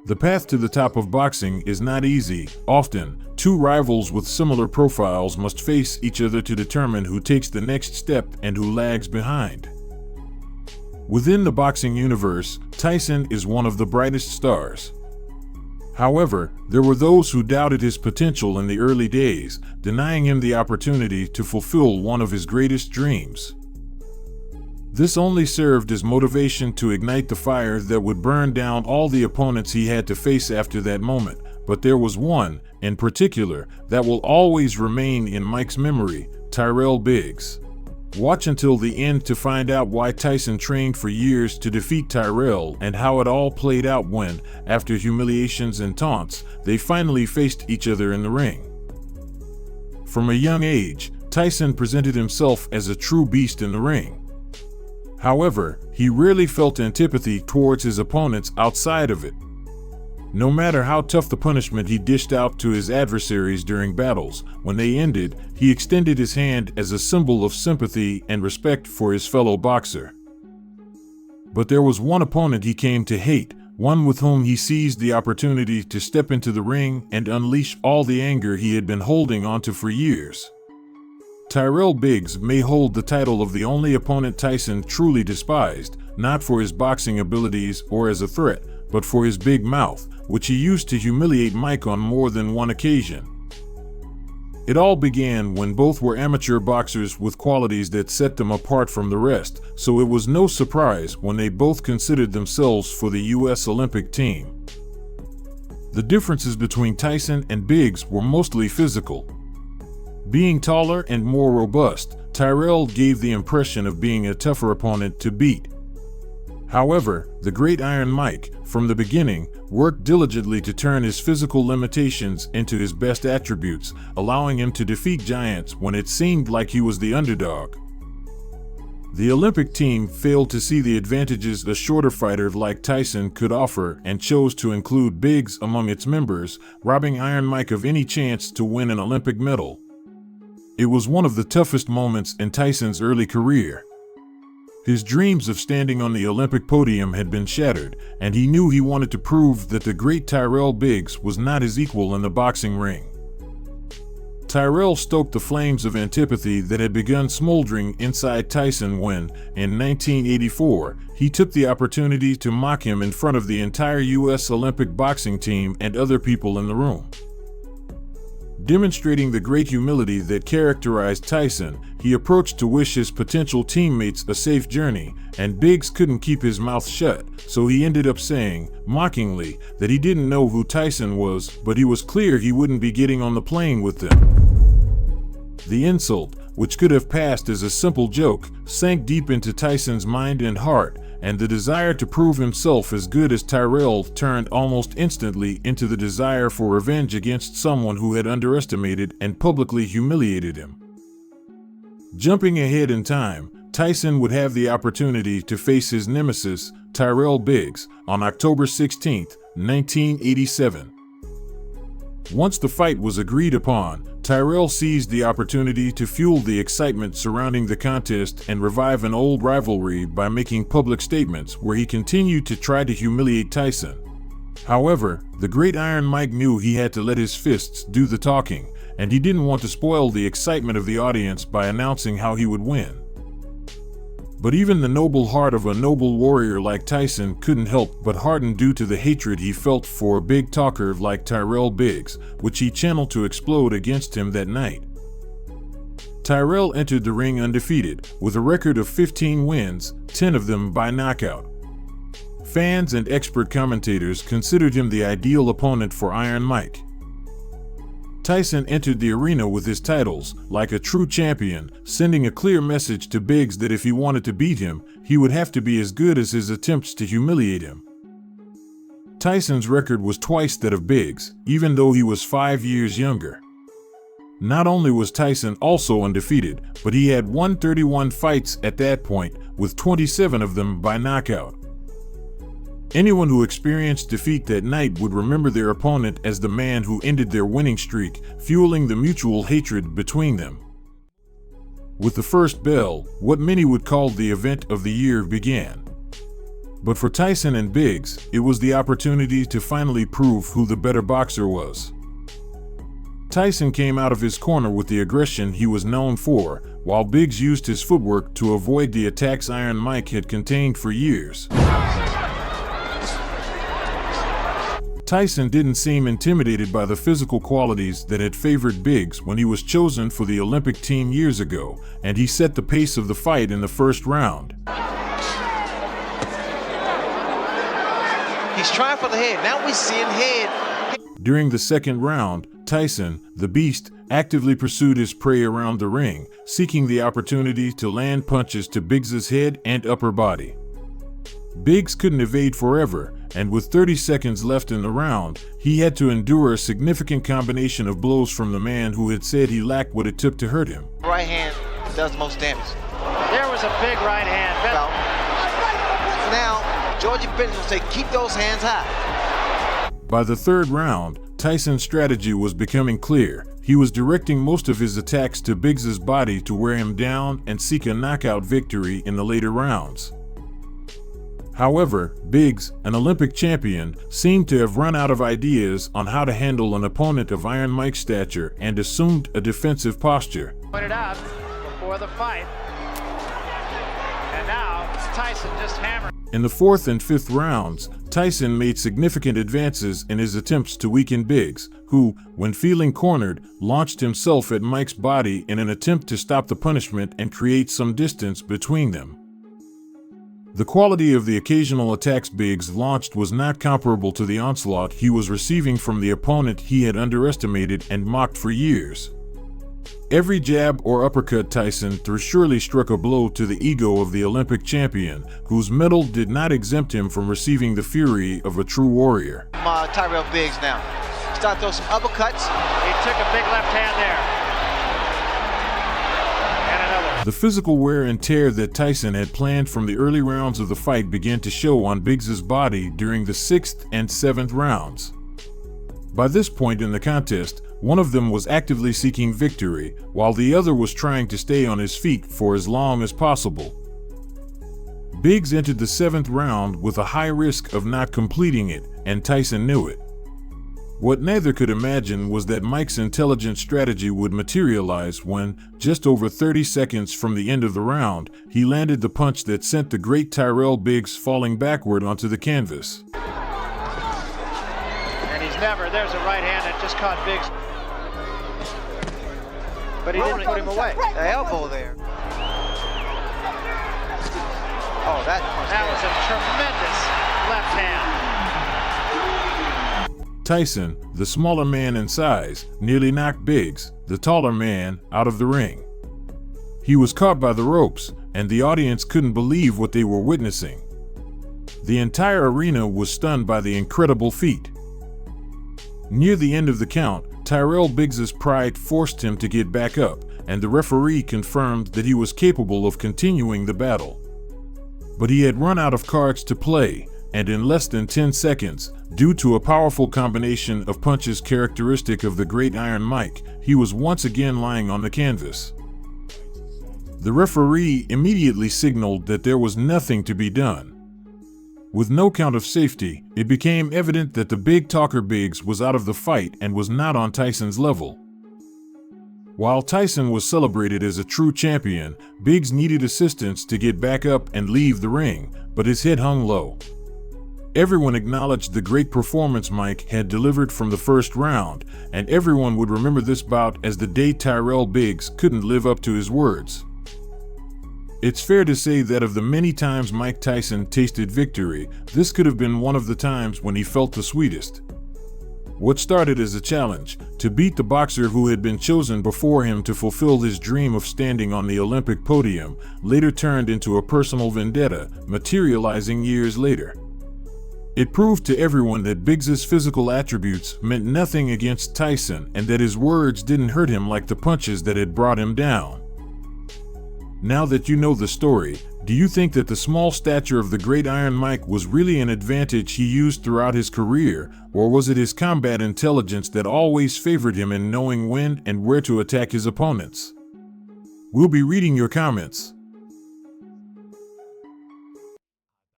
The path to the top of boxing is not easy. Often, two rivals with similar profiles must face each other to determine who takes the next step and who lags behind. Within the boxing universe, Tyson is one of the brightest stars. However, there were those who doubted his potential in the early days, denying him the opportunity to fulfill one of his greatest dreams. This only served as motivation to ignite the fire that would burn down all the opponents he had to face after that moment. But there was one, in particular, that will always remain in Mike's memory: Tyrell Biggs. Watch until the end to find out why Tyson trained for years to defeat Tyrell and how it all played out when, after humiliations and taunts, they finally faced each other in the ring. From a young age, Tyson presented himself as a true beast in the ring. However, he rarely felt antipathy towards his opponents outside of it. No matter how tough the punishment he dished out to his adversaries during battles, when they ended, he extended his hand as a symbol of sympathy and respect for his fellow boxer. But there was one opponent he came to hate, one with whom he seized the opportunity to step into the ring and unleash all the anger he had been holding onto for years. Tyrell Biggs may hold the title of the only opponent Tyson truly despised, not for his boxing abilities or as a threat, but for his big mouth, which he used to humiliate Mike on more than one occasion. It all began when both were amateur boxers with qualities that set them apart from the rest, so it was no surprise when they both considered themselves for the U.S. Olympic team. The differences between Tyson and Biggs were mostly physical. Being taller and more robust, Tyrell gave the impression of being a tougher opponent to beat. However, the great Iron Mike, from the beginning, worked diligently to turn his physical limitations into his best attributes, allowing him to defeat giants when it seemed like he was the underdog. The Olympic team failed to see the advantages a shorter fighter like Tyson could offer and chose to include Biggs among its members, robbing Iron Mike of any chance to win an Olympic medal. It was one of the toughest moments in Tyson's early career. His dreams of standing on the Olympic podium had been shattered, and he knew he wanted to prove that the great Tyrell Biggs was not his equal in the boxing ring. Tyrell stoked the flames of antipathy that had begun smoldering inside Tyson when, in 1984, he took the opportunity to mock him in front of the entire U.S. Olympic boxing team and other people in the room. Demonstrating the great humility that characterized Tyson, he approached to wish his potential teammates a safe journey, and Biggs couldn't keep his mouth shut, so he ended up saying, mockingly, that he didn't know who Tyson was, but he was clear he wouldn't be getting on the plane with them. The insult, which could have passed as a simple joke, sank deep into Tyson's mind and heart, and the desire to prove himself as good as Tyrell turned almost instantly into the desire for revenge against someone who had underestimated and publicly humiliated him. Jumping ahead in time, Tyson would have the opportunity to face his nemesis, Tyrell Biggs, on October 16, 1987. Once the fight was agreed upon, Tyrell seized the opportunity to fuel the excitement surrounding the contest and revive an old rivalry by making public statements where he continued to try to humiliate Tyson. However, the great Iron Mike knew he had to let his fists do the talking, and he didn't want to spoil the excitement of the audience by announcing how he would win. But even the noble heart of a noble warrior like Tyson couldn't help but harden due to the hatred he felt for a big talker like Tyrell Biggs, which he channeled to explode against him that night. Tyrell entered the ring undefeated, with a record of 15 wins, 10 of them by knockout. Fans and expert commentators considered him the ideal opponent for Iron Mike. Tyson entered the arena with his titles, like a true champion, sending a clear message to Biggs that if he wanted to beat him, he would have to be as good as his attempts to humiliate him. Tyson's record was twice that of Biggs, even though he was 5 years younger. Not only was Tyson also undefeated, but he had won 31 fights at that point, with 27 of them by knockout. Anyone who experienced defeat that night would remember their opponent as the man who ended their winning streak, fueling the mutual hatred between them. With the first bell, what many would call the event of the year began. But for Tyson and Biggs, it was the opportunity to finally prove who the better boxer was. Tyson came out of his corner with the aggression he was known for, while Biggs used his footwork to avoid the attacks Iron Mike had contained for years. Tyson didn't seem intimidated by the physical qualities that had favored Biggs when he was chosen for the Olympic team years ago, and he set the pace of the fight in the first round. He's trying for the head. Now we're seeing head. During the second round, Tyson, the Beast, actively pursued his prey around the ring, seeking the opportunity to land punches to Biggs's head and upper body. Biggs couldn't evade forever, and with 30 seconds left in the round, he had to endure a significant combination of blows from the man who had said he lacked what it took to hurt him. Right hand does most damage. There was a big right hand. Now, Georgie Bennett's gonna say, keep those hands high. By the third round, Tyson's strategy was becoming clear. He was directing most of his attacks to Biggs's body to wear him down and seek a knockout victory in the later rounds. However, Biggs, an Olympic champion, seemed to have run out of ideas on how to handle an opponent of Iron Mike's stature and assumed a defensive posture. Pointed out before the fight, and now Tyson just hammered. In the fourth and fifth rounds, Tyson made significant advances in his attempts to weaken Biggs, who, when feeling cornered, launched himself at Mike's body in an attempt to stop the punishment and create some distance between them. The quality of the occasional attacks Biggs launched was not comparable to the onslaught he was receiving from the opponent he had underestimated and mocked for years. Every jab or uppercut Tyson threw surely struck a blow to the ego of the Olympic champion, whose medal did not exempt him from receiving the fury of a true warrior. Tyrell Biggs now. Start throwing some uppercuts. He took a big left hand there. The physical wear and tear that Tyson had planned from the early rounds of the fight began to show on Biggs's body during the 6th and 7th rounds. By this point in the contest, one of them was actively seeking victory, while the other was trying to stay on his feet for as long as possible. Biggs entered the 7th round with a high risk of not completing it, and Tyson knew it. What neither could imagine was that Mike's intelligent strategy would materialize when, just over 30 seconds from the end of the round, he landed the punch that sent the great Tyrell Biggs falling backward onto the canvas. And there's a right hand that just caught Biggs. But he didn't put him away. The elbow there. Oh, that was a tremendous left hand. Tyson, the smaller man in size, nearly knocked Biggs, the taller man, out of the ring. He was caught by the ropes, and the audience couldn't believe what they were witnessing. The entire arena was stunned by the incredible feat. Near the end of the count, Tyrell Biggs's pride forced him to get back up, and the referee confirmed that he was capable of continuing the battle. But he had run out of cards to play, and in less than 10 seconds, due to a powerful combination of punches characteristic of the great Iron Mike, he was once again lying on the canvas. The referee immediately signaled that there was nothing to be done. With no count of safety, it became evident that the big talker Biggs was out of the fight and was not on Tyson's level. While Tyson was celebrated as a true champion, Biggs needed assistance to get back up and leave the ring, but his head hung low. Everyone acknowledged the great performance Mike had delivered from the first round, and everyone would remember this bout as the day Tyrell Biggs couldn't live up to his words. It's fair to say that of the many times Mike Tyson tasted victory, this could have been one of the times when he felt the sweetest. What started as a challenge to beat the boxer who had been chosen before him to fulfill his dream of standing on the Olympic podium later turned into a personal vendetta, materializing years later. It proved to everyone that Biggs's physical attributes meant nothing against Tyson and that his words didn't hurt him like the punches that had brought him down. Now that you know the story, do you think that the small stature of the great Iron Mike was really an advantage he used throughout his career, or was it his combat intelligence that always favored him in knowing when and where to attack his opponents? We'll be reading your comments.